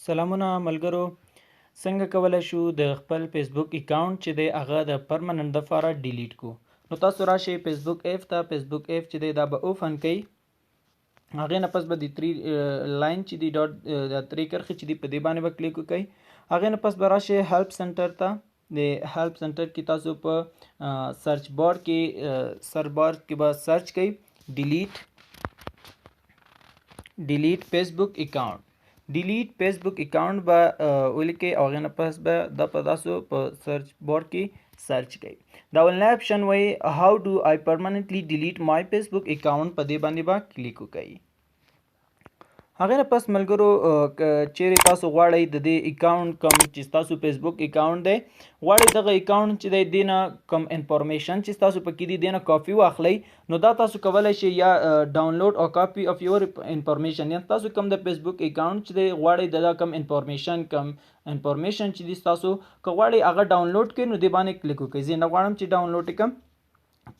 سلامونه ملګرو. څنګه کولی شو د خپل فیسبوک اکاونټ چې دی هغه د پرمننت دپاره ډیلیټ کو. نو تاسو راشئ فیسبوک ایپ ته. فیسبوک ایپ چې دی دا به اوپن کوئ. هغې نه پس به د تری لاین چې دی ډاټ د تری کرښې چې دی په دې باندې به کلیک وکئ. هغې نه پس به راشئ هیلپ سنټر ته. د هیلپ سنټر کې تاسو په سرچ بار کې به سرچ کوئ ډیلیټ فیسبوک اکاونټ. ډیلیټ فیسبوک اکاونټ به ولیکئ او هغې نه پس به دا په تاسو په سرچ بار کې سرچ کوئ. دا اولنی اپشن وایي how do I permanently delete my Facebook account. په دې باندې به کلیک وکئ. هغې نه پس ملګرو که چیرې تاسو غواړئ د دې اکاونټ کوم چې ستاسو فیسبوک اکاونټ دی غواړئ دغه اکاونټ چې دی دې نه کوم انفارمیشن چې ستاسو پکې دي دې نه کاپي واخلئ نو دا تاسو کولی شئ یا ډاونلوډ او کاپي اف یور انفارمیشن، یا تاسو کوم د فیسبوک اکاونټ چې دی غواړئ د کوم انفارمیشن چې دي ستاسو که غواړئ هغه ډاونلوډ کړئ نو دې باندې کلیک وکړئ. زه نه غواړم چې ډاونلوډ یې کړم.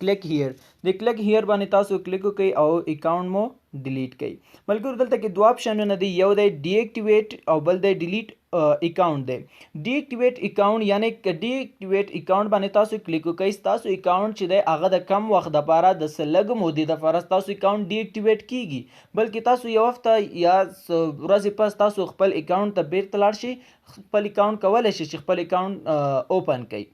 کلیک هیر، د کلیک هیر باندې تاسو کلیک وکئ او اکاونټ مو ډیلیټ کړئ. ملګرو دلته کې دوه اپشنونه دي، یو دی ډي ایکټیویټ او بل دی ډیلیټ اکاونټ دی. ډي ایکټیویټ اکاونټ یعنی ډي ایکټیویټ اکاونټ باندې تاسو کلیک وکئ. ستاسو اکاونټ چې دی هغه د کم وخت دپاره د څه لږ مودې دپاره ستاسو اکاونټ ډي ایکټیویټ کیږي، بلکې تاسو یو هفته یا ورځې پس تاسو خپل اکاونټ ته بیرته لاړ شئ، خپل اکاونټ کولی شئ چې خپل اکاونټ اوپن کړئ.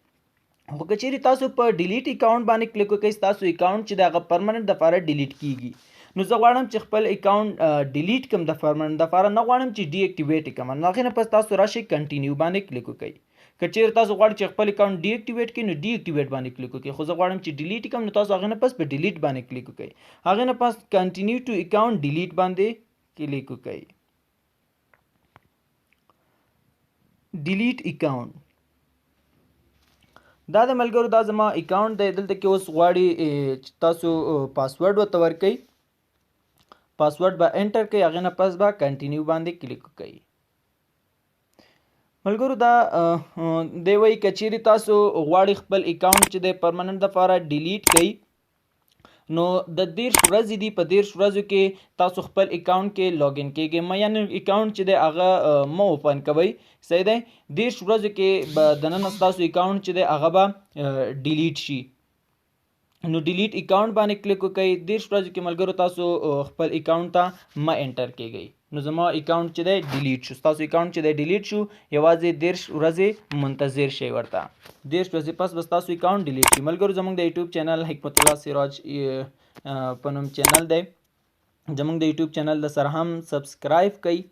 خو که چیرې تاسو په ډیلیټ اکاونټ باندې کلیک وکئ ستاسو اکاونټ چې دی هغه پرمننت دپاره ډیلیټ کیږي. نو زه غواړم چې خپل اکاونټ ډیلیټ کړم د پرمننت دپاره، نه غواړم چې ډي ایکټیویټ یې کړم. نو هغې نه پس تاسو راشئ کنټینیو باندې کلیک وکئ. که چیرې تاسو غواړئ چې خپل اکاونټ ډي ایکټیویټ کړئ نو ډي ایکټیویټ باندې کلیک وکئ، خو زه غواړم چې ډیلیټ یې کړم نو تاسو هغې نه پس په ډیلیټ باندې کلیک وکئ. هغې نه پس کنټینیو ټو اکاونټ ډیلیټ باندې کلیک وکئ. ډیلیټ اکاونټ دا د ملګرو دا زما اکاونټ دی. دلته کې اوس غواړي چې تاسو پاسورډ ورته ورکئ. پاسورډ به انټر کړئ، هغې نه پس به کنټینیو باندې کلیک وکئ. ملګرو دا دی وایي که چیرې تاسو غواړئ خپل اکاونټ چې دی پرمننت دپاره ډیلیټ کړئ نو د 30 ورځې دي، په 30 ورځو کې تاسو خپل اکاونټ کې لاګین کیږئ، یعنی اکاونټ چې دی هغه مه اوپن کوئ. صحیح دی. 30 ورځو کې به دننه ستاسو اکاونټ چې دی هغه به ډیلیټ شي. نو ډیلیټ اکاونټ باندې کلیک وکئ. 30 ورځو کې ملګرو تاسو خپل اکاونټ ته مه انټر کیږئ. نو زما اکاونټ چې دی ډیلیټ شو، ستاسو اکاونټ چې دی ډیلیټ شو. یوازې 30 ورځې منتظر شئ ورته. 30 ورځې پس به ستاسو اکاونټ ډیلیټ شي. ملګرو زموږ د یوټیوب چینل حکمت الله سراج په نوم چینل دی. زموږ د یوټیوب چینل د سره هم سبسکرایب کړئ.